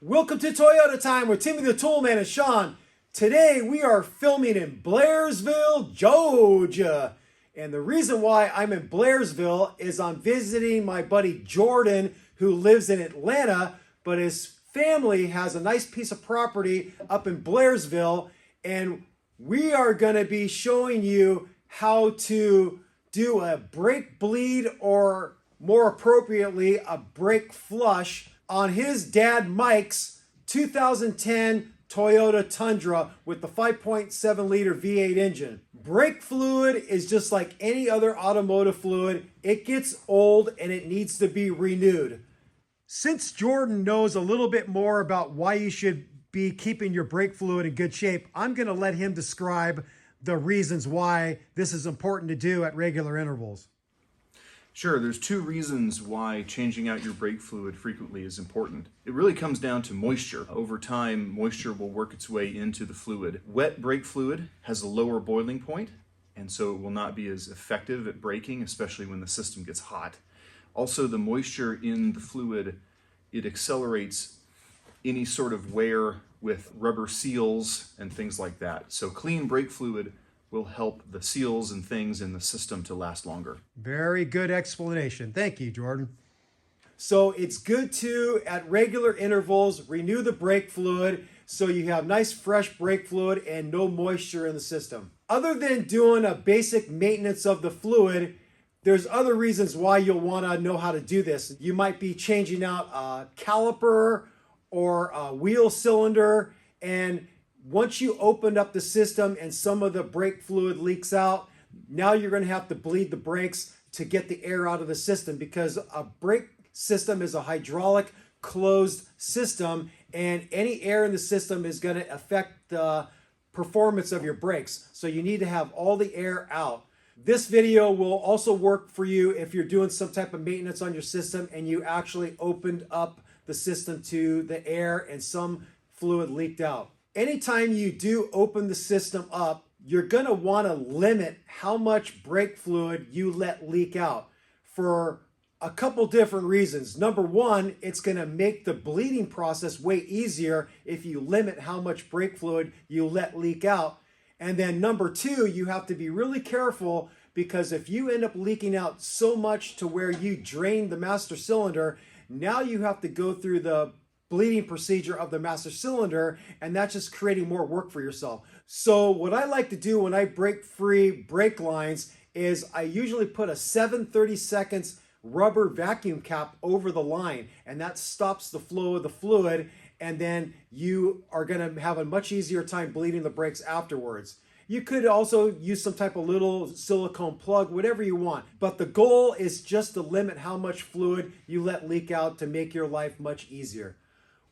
Welcome to Toyota Time with Timmy the Toolman and Sean. Today we are filming in Blairsville, Georgia. And the reason why I'm in Blairsville is I'm visiting my buddy Jordan, who lives in Atlanta, but his family has a nice piece of property up in Blairsville. And we are going to be showing you how to do a brake bleed, or more appropriately, a brake flush on his dad Mike's 2010 Toyota Tundra with the 5.7 liter V8 engine. Brake fluid is just like any other automotive fluid. It gets old and it needs to be renewed. Since Jordan knows a little bit more about why you should be keeping your brake fluid in good shape, I'm going to let him describe the reasons why this is important to do at regular intervals. Sure, there's two reasons why changing out your brake fluid frequently is important. It really comes down to moisture. Over time, moisture will work its way into the fluid. Wet brake fluid has a lower boiling point, and so it will not be as effective at braking, especially when the system gets hot. Also, the moisture in the fluid, it accelerates any sort of wear with rubber seals and things like that. So clean brake fluid will help the seals and things in the system to last longer. Very good explanation. Thank you, Jordan. So it's good to, at regular intervals, renew the brake fluid so you have nice fresh brake fluid and no moisture in the system. Other than doing a basic maintenance of the fluid, there's other reasons why you'll want to know how to do this. You might be changing out a caliper or a wheel cylinder, and once you open up the system and some of the brake fluid leaks out, now you're going to have to bleed the brakes to get the air out of the system, because a brake system is a hydraulic closed system, and any air in the system is going to affect the performance of your brakes. So you need to have all the air out. This video will also work for you if you're doing some type of maintenance on your system and you actually opened up the system to the air and some fluid leaked out. Anytime you do open the system up, you're going to want to limit how much brake fluid you let leak out for a couple different reasons. Number one, it's going to make the bleeding process way easier if you limit how much brake fluid you let leak out. And then number two, you have to be really careful, because if you end up leaking out so much to where you drain the master cylinder, now you have to go through the bleeding procedure of the master cylinder, and that's just creating more work for yourself. So what I like to do when I break free brake lines is I usually put a 7/32 rubber vacuum cap over the line, and that stops the flow of the fluid, and then you are going to have a much easier time bleeding the brakes afterwards. You could also use some type of little silicone plug, whatever you want. But the goal is just to limit how much fluid you let leak out to make your life much easier.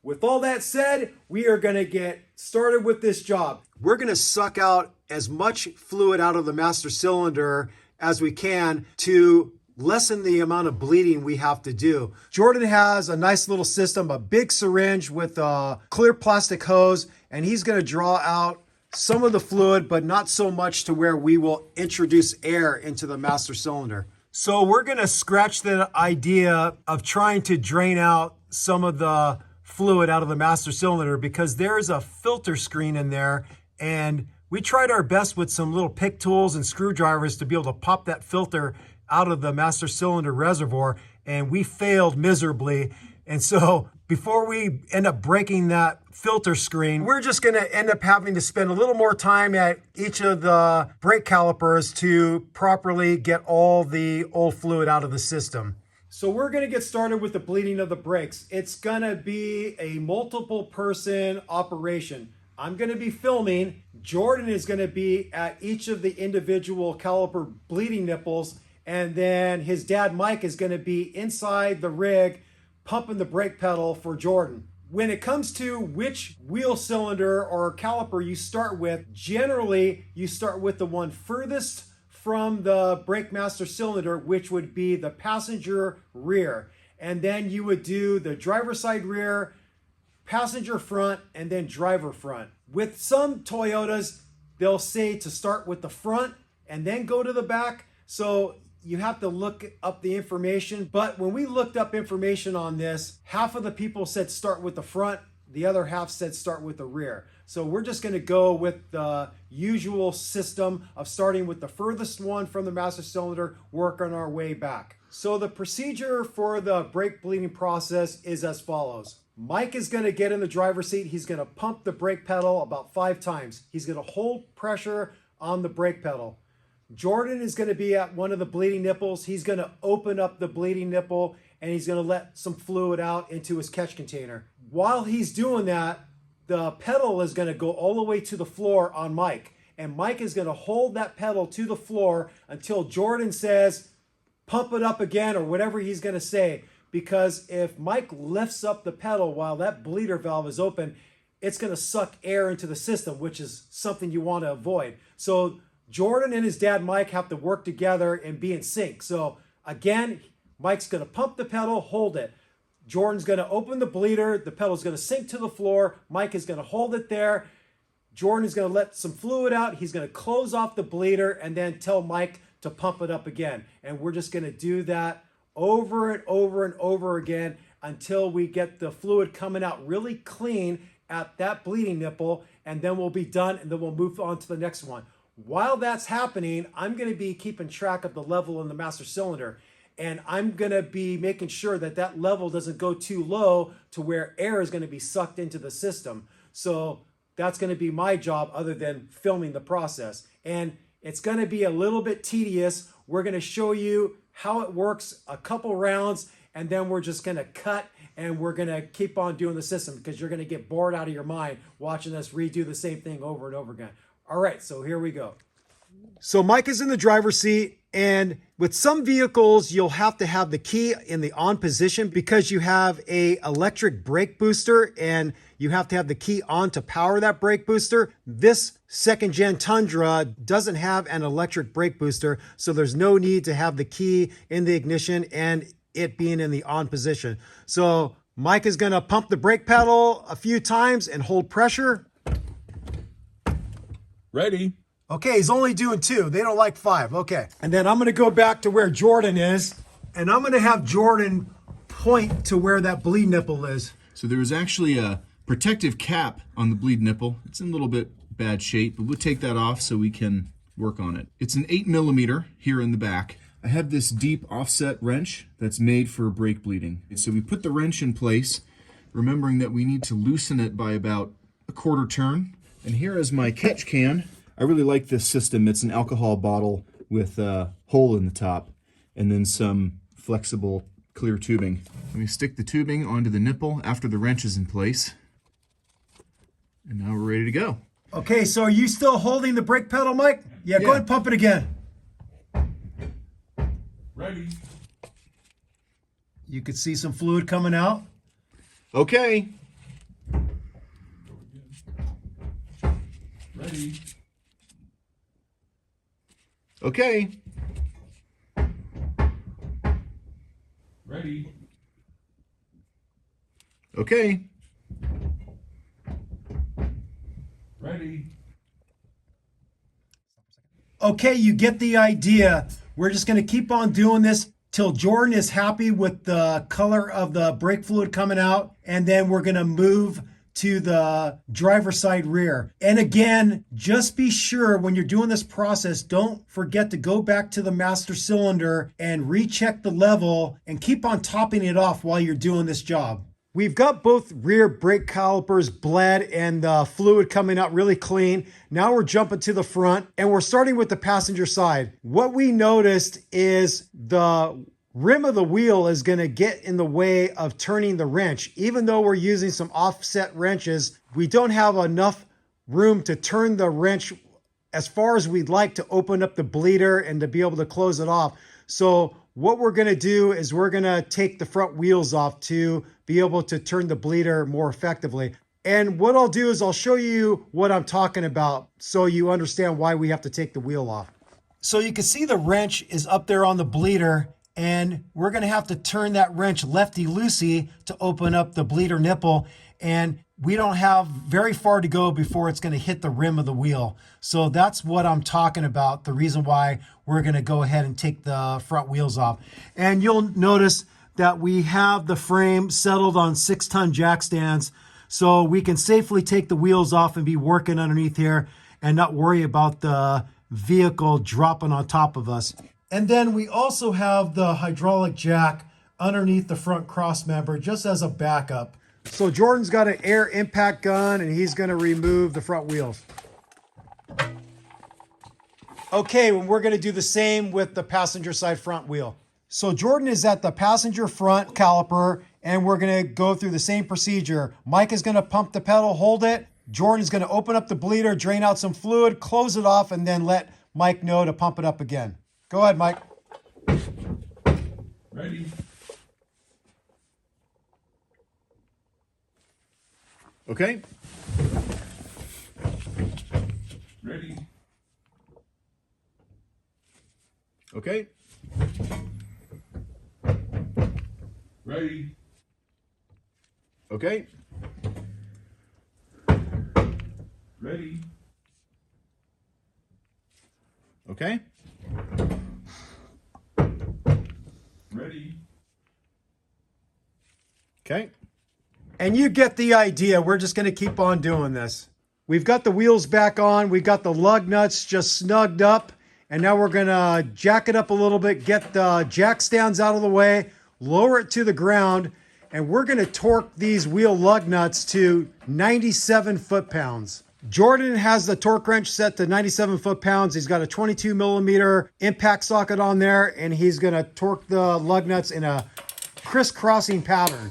With all that said, we are going to get started with this job. We're going to suck out as much fluid out of the master cylinder as we can to lessen the amount of bleeding we have to do. Jordan has a nice little system, a big syringe with a clear plastic hose, and he's going to draw out some of the fluid, but not so much to where we will introduce air into the master cylinder. So we're going to scratch the idea of trying to drain out some of the fluid out of the master cylinder, because there's a filter screen in there, and we tried our best with some little pick tools and screwdrivers to be able to pop that filter out of the master cylinder reservoir, and we failed miserably. And so before we end up breaking that filter screen, we're just going to end up having to spend a little more time at each of the brake calipers to properly get all the old fluid out of the system. So we're going to get started with the bleeding of the brakes. It's going to be a multiple person operation. I'm going to be filming. Jordan is going to be at each of the individual caliper bleeding nipples, and then his dad Mike is going to be inside the rig pumping the brake pedal for Jordan. When it comes to which wheel cylinder or caliper you start with, generally you start with the one furthest from the brake master cylinder, which would be the passenger rear. And then you would do the driver side rear, passenger front, and then driver front. With some Toyotas, they'll say to start with the front and then go to the back. So you have to look up the information. But when we looked up information on this, half of the people said start with the front, the other half said start with the rear. So we're just going to go with the usual system of starting with the furthest one from the master cylinder, work on our way back. So the procedure for the brake bleeding process is as follows. Mike is going to get in the driver's seat. He's going to pump the brake pedal about 5 times. He's going to hold pressure on the brake pedal. Jordan is going to be at one of the bleeding nipples. He's going to open up the bleeding nipple and he's going to let some fluid out into his catch container. While he's doing that, the pedal is going to go all the way to the floor on Mike. And Mike is going to hold that pedal to the floor until Jordan says, pump it up again, or whatever he's going to say. Because if Mike lifts up the pedal while that bleeder valve is open, it's going to suck air into the system, which is something you want to avoid. So Jordan and his dad, Mike, have to work together and be in sync. So again, Mike's going to pump the pedal, hold it. Jordan's going to open the bleeder. The pedal's going to sink to the floor. Mike is going to hold it there. Jordan is going to let some fluid out. He's going to close off the bleeder and then tell Mike to pump it up again. And we're just going to do that over and over and over again until we get the fluid coming out really clean at that bleeding nipple, and then we'll be done, and then we'll move on to the next one. While that's happening, I'm going to be keeping track of the level in the master cylinder, and I'm going to be making sure that that level doesn't go too low to where air is going to be sucked into the system. So that's going to be my job other than filming the process. And it's going to be a little bit tedious. We're going to show you how it works a couple rounds, and then we're just going to cut and we're going to keep on doing the system because you're going to get bored out of your mind watching us redo the same thing over and over again. All right, so here we go. So Mike is in the driver's seat, and with some vehicles, you'll have to have the key in the on position because you have a electric brake booster and you have to have the key on to power that brake booster. This second gen Tundra doesn't have an electric brake booster, so there's no need to have the key in the ignition and it being in the on position. So Mike is going to pump the brake pedal a few times and hold pressure. Ready. Okay, he's only doing 2. They don't like 5. Okay. And then I'm going to go back to where Jordan is, and I'm going to have Jordan point to where that bleed nipple is. So there was actually a protective cap on the bleed nipple. It's in a little bit bad shape, but we'll take that off so we can work on it. It's an 8mm here in the back. I have this deep offset wrench that's made for brake bleeding. So we put the wrench in place, remembering that we need to loosen it by about a 1/4 turn. And here is my catch can. I really like this system. It's an alcohol bottle with a hole in the top and then some flexible clear tubing. Let me stick the tubing onto the nipple after the wrench is in place. And now we're ready to go. Okay, so are you still holding the brake pedal, Mike? Yeah, go ahead and pump it again. Ready. You could see some fluid coming out. Okay. Ready. Okay. Ready. Okay. Ready. Okay, you get the idea. We're just going to keep on doing this till Jordan is happy with the color of the brake fluid coming out, and then we're going to move to the driver's side rear. And again, just be sure when you're doing this process, don't forget to go back to the master cylinder and recheck the level and keep on topping it off while you're doing this job. We've got both rear brake calipers bled and the fluid coming out really clean. Now we're jumping to the front and we're starting with the passenger side. What we noticed is the rim of the wheel is going to get in the way of turning the wrench. Even though we're using some offset wrenches, we don't have enough room to turn the wrench as far as we'd like to open up the bleeder and to be able to close it off. So what we're going to do is we're going to take the front wheels off to be able to turn the bleeder more effectively. And what I'll do is I'll show you what I'm talking about so you understand why we have to take the wheel off. So you can see the wrench is up there on the bleeder, and we're going to have to turn that wrench lefty-loosey to open up the bleeder nipple. And we don't have very far to go before it's going to hit the rim of the wheel. So that's what I'm talking about, the reason why we're going to go ahead and take the front wheels off. And you'll notice that we have the frame settled on 6-ton jack stands. so we can safely take the wheels off and be working underneath here and not worry about the vehicle dropping on top of us. And then we also have the hydraulic jack underneath the front cross member just as a backup. So Jordan's got an air impact gun and he's going to remove the front wheels. Okay, and we're going to do the same with the passenger side front wheel. So Jordan is at the passenger front caliper and we're going to go through the same procedure. Mike is going to pump the pedal, hold it. Jordan is going to open up the bleeder, drain out some fluid, close it off, and then let Mike know to pump it up again. Go ahead, Mike. Ready. Okay. Ready. Okay. Ready. Okay. Ready. Okay. Ready. Okay. And you get the idea. We're just going to keep on doing this. We've got the wheels back on. We've got the lug nuts just snugged up. And now we're going to jack it up a little bit, get the jack stands out of the way, lower it to the ground, and we're going to torque these wheel lug nuts to 97 foot-pounds. Jordan has the torque wrench set to 97 foot-pounds. He's got a 22 millimeter impact socket on there, and he's going to torque the lug nuts in a crisscrossing pattern.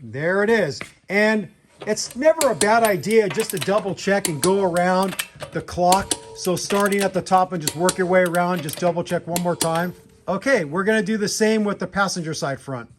There it is. And it's never a bad idea just to double check and go around the clock. So starting at the top and just work your way around, just double check one more time. Okay, we're going to do the same with the passenger side front.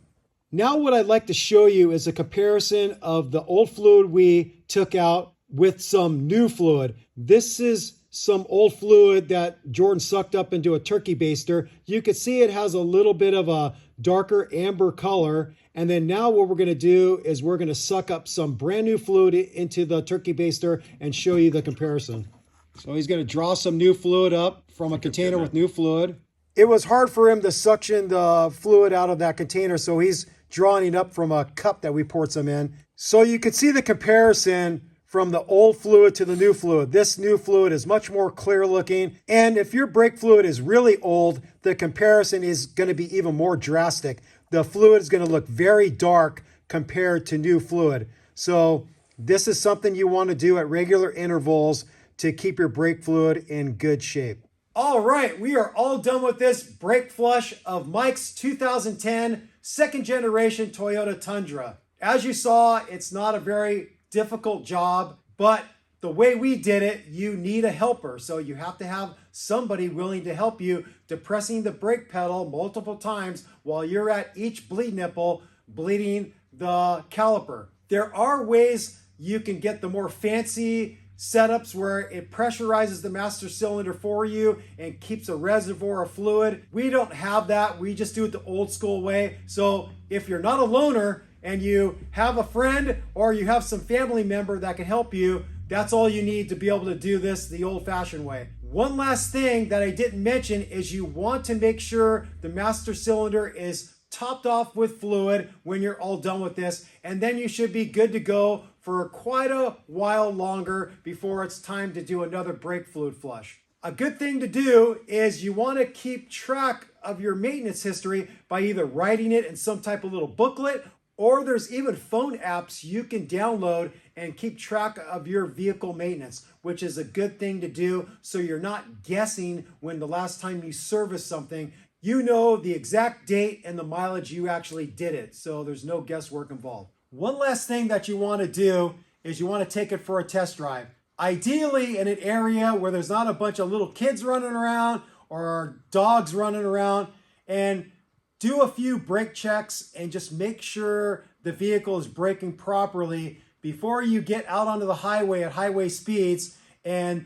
Now what I'd like to show you is a comparison of the old fluid we took out with some new fluid. This is some old fluid that Jordan sucked up into a turkey baster. You can see it has a little bit of a darker amber color. And then now what we're going to do is we're going to suck up some brand new fluid into the turkey baster and show you the comparison. So he's going to draw some new fluid up from a container with new fluid. It was hard for him to suction the fluid out of that container, so he's drawing it up from a cup that we poured some in. So you can see the comparison from the old fluid to the new fluid. This new fluid is much more clear looking. And if your brake fluid is really old, the comparison is going to be even more drastic. The fluid is going to look very dark compared to new fluid. So this is something you want to do at regular intervals to keep your brake fluid in good shape. All right, we are all done with this brake flush of Mike's 2010 second generation Toyota Tundra. As you saw, it's not a very difficult job, but the way we did it, you need a helper. So you have to have somebody willing to help you depressing the brake pedal multiple times while you're at each bleed nipple bleeding the caliper. There are ways you can get the more fancy setups where it pressurizes the master cylinder for you and keeps a reservoir of fluid. We don't have that. We just do it the old school way. So if you're not a loner and you have a friend or you have some family member that can help you, that's all you need to be able to do this the old-fashioned way. One last thing that I didn't mention is you want to make sure the master cylinder is topped off with fluid when you're all done with this, and then you should be good to go for quite a while longer before it's time to do another brake fluid flush. A good thing to do is you want to keep track of your maintenance history by either writing it in some type of little booklet, or there's even phone apps you can download and keep track of your vehicle maintenance, which is a good thing to do so you're not guessing when the last time you serviced something. You know the exact date and the mileage you actually did it, so there's no guesswork involved. One last thing that you want to do is you want to take it for a test drive. Ideally in an area where there's not a bunch of little kids running around or dogs running around, and do a few brake checks and just make sure the vehicle is braking properly before you get out onto the highway at highway speeds and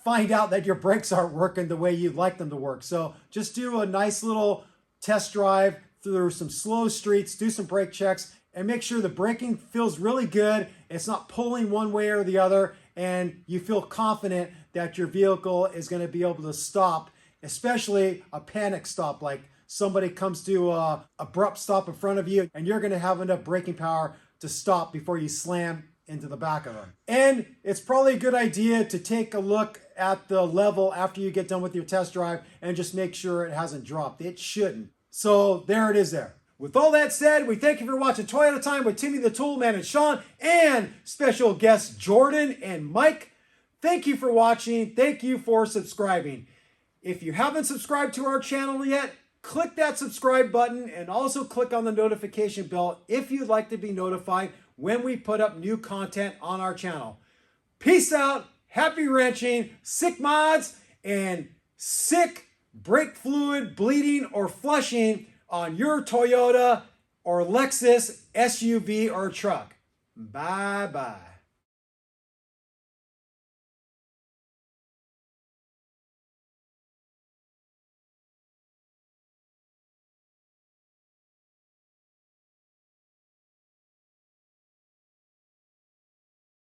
find out that your brakes aren't working the way you'd like them to work. So just do a nice little test drive through some slow streets, do some brake checks, and make sure the braking feels really good. It's not pulling one way or the other, and you feel confident that your vehicle is going to be able to stop especially a panic stop, like somebody comes to a abrupt stop in front of you and you're going to have enough braking power to stop before you slam into the back of them. And it's probably a good idea to take a look at the level after you get done with your test drive and just make sure it hasn't dropped. It shouldn't. So there it is there. With all that said, we thank you for watching Toyota Time with Timmy the Toolman and Sean and special guests Jordan and Mike. Thank you for watching. Thank you for subscribing. If you haven't subscribed to our channel yet, click that subscribe button and also click on the notification bell if you'd like to be notified when we put up new content on our channel. Peace out, happy wrenching, sick mods, and sick brake fluid bleeding or flushing on your Toyota or Lexus SUV or truck. Bye-bye.